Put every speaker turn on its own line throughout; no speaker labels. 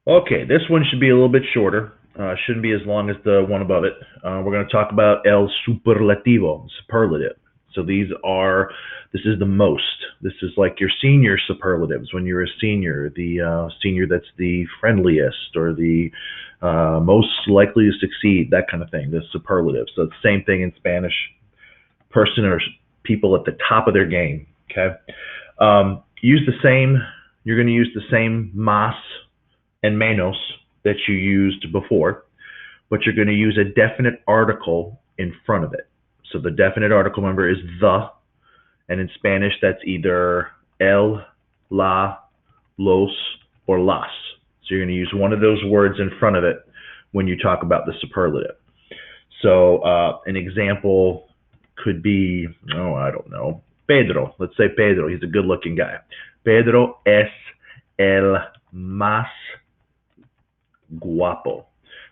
Okay, this one should be a little bit shorter. Shouldn't be as long as the one above it. We're going to talk about el superlativo, superlative. So this is the most. This is like your senior superlatives. When you're a senior, the senior that's the friendliest or the most likely to succeed, that kind of thing. The superlative. So it's the same thing in Spanish. Person or people at the top of their game. Okay. Use the same. You're going to use the same mas and menos that you used before, but you're going to use a definite article in front of it. So the definite article, remember, is the, and in Spanish, that's either el, la, los, or las. So you're going to use one of those words in front of it when you talk about the superlative. So an example could be, I don't know, Pedro. Let's say Pedro. He's a good-looking guy. Pedro es el más guapo.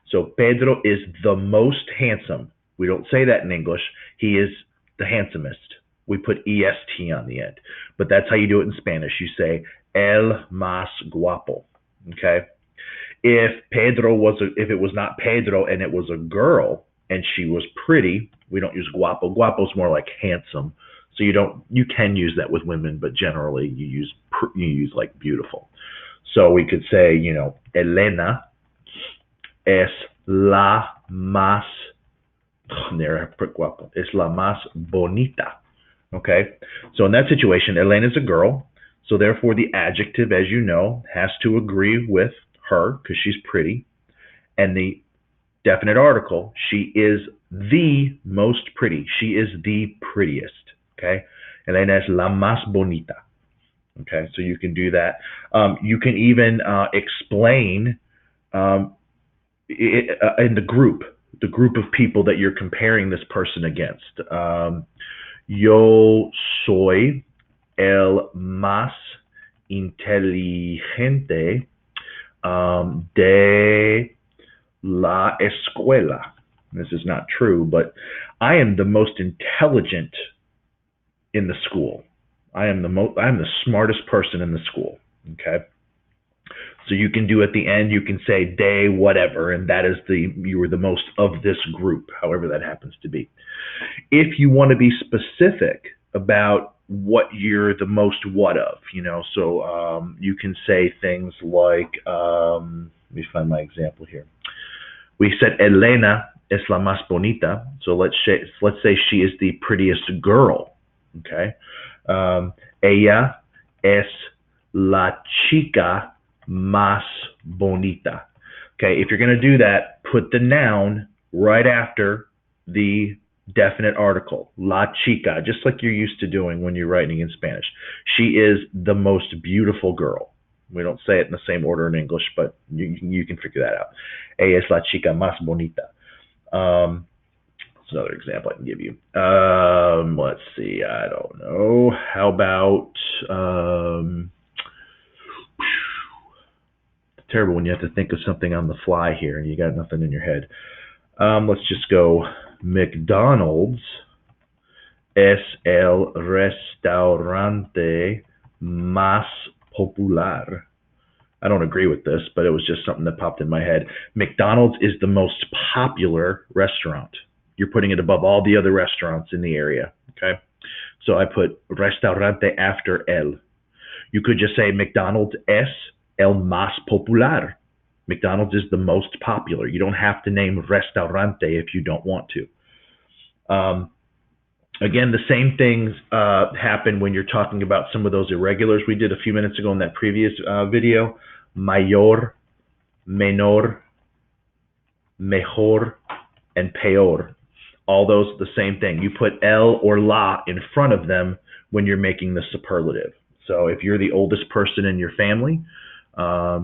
So Pedro is the most handsome. We don't say that in English. He is the handsomest. We put est on the end, but that's how you do it in Spanish. You say el más guapo. Okay. If it was not Pedro and it was a girl and she was pretty, we don't use guapo. Guapo is more like handsome. So you can use that with women, but generally you use like beautiful. So we could say, Elena es la más, es la más bonita. Okay. So in that situation, Elena is a girl. So therefore the adjective, as you know, has to agree with her because she's pretty. And the definite article, she is the most pretty. She is the prettiest. Okay. Elena es la más bonita. Okay. So you can do that. You can even explain in the group of people that you're comparing this person against. Yo soy el más inteligente de la escuela. This is not true, but I am the most intelligent in the school. I am the smartest person in the school. Okay. So you can do at the end, you can say de whatever, and that is you were the most of this group, however that happens to be. If you want to be specific about what you're the most what of, so you can say things like, let me find my example here. We said Elena es la más bonita, so let's say she is the prettiest girl. Okay. Ella es la chica más bonita. Okay, if you're going to do that, put the noun right after the definite article, la chica, just like you're used to doing when you're writing in Spanish. She is the most beautiful girl. We don't say it in the same order in English, but you can figure that out. Ella es la chica más bonita. That's another example I can give you. Let's see. I don't know. How about it's terrible when you have to think of something on the fly here and you got nothing in your head. Let's just go. McDonald's es el restaurante más popular. I don't agree with this, but it was just something that popped in my head. McDonald's is the most popular restaurant. You're putting it above all the other restaurants in the area. Okay. So I put restaurante after el. You could just say McDonald's es el más popular. McDonald's is the most popular. You don't have to name restaurante if you don't want to. Again, the same things happen when you're talking about some of those irregulars we did a few minutes ago in that previous video. Mayor, menor, mejor, and peor. All those the same thing. You put el or la in front of them when you're making the superlative. So if you're the oldest person in your family, I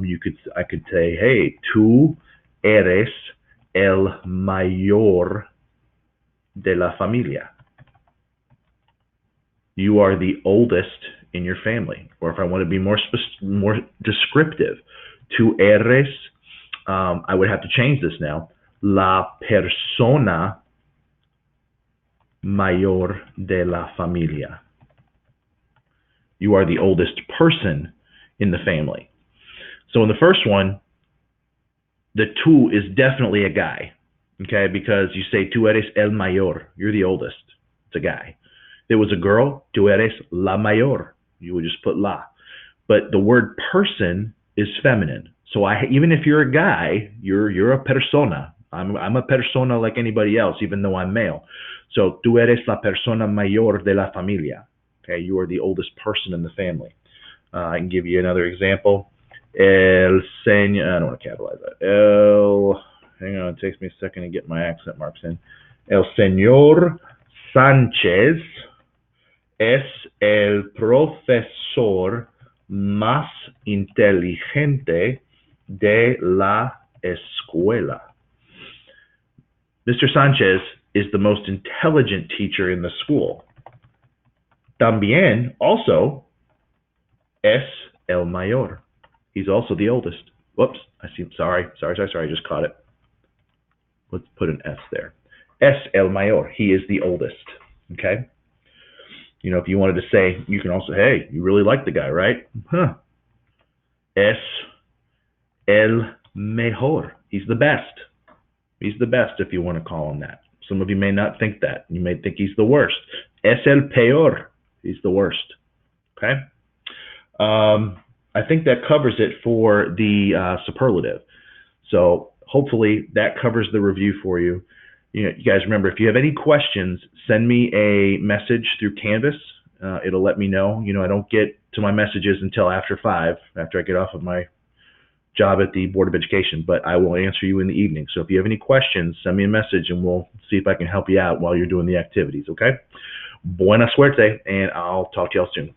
could say, hey, tú eres el mayor de la familia. You are the oldest in your family. Or if I want to be more descriptive, tú eres, I would have to change this now, la persona mayor de la familia. You are the oldest person in the family. So in the first one, The tú is definitely a guy, okay, because you say tú eres el mayor, you're the oldest. It's a guy. If it was a girl, tú eres la mayor. You would just put la. But the word person is feminine. So even if you're a guy, you're a persona. I'm a persona like anybody else, even though I'm male. So tú eres la persona mayor de la familia. Okay, you are the oldest person in the family. I can give you another example. El señor, I don't want to capitalize that. Hang on, it takes me a second to get my accent marks in. El señor Sánchez es el profesor más inteligente de la escuela. Mr. Sanchez is the most intelligent teacher in the school. También, also, es el mayor. He's also the oldest. Whoops, sorry, I just caught it. Let's put an S there. Es el mayor. He is the oldest. Okay? You know, if you wanted to say, you can also, hey, you really like the guy, right? Huh. Es el mejor. He's the best. He's the best if you want to call him that. Some of you may not think that. You may think he's the worst. Es el peor. He's the worst. Okay? I think that covers it for the superlative. So hopefully that covers the review for you. You guys remember, if you have any questions, send me a message through Canvas. It'll let me know. I don't get to my messages until after 5, after I get off of my job at the Board of Education, but I will answer you in the evening. So if you have any questions, send me a message and we'll see if I can help you out while you're doing the activities, okay? Buena suerte, and I'll talk to y'all soon.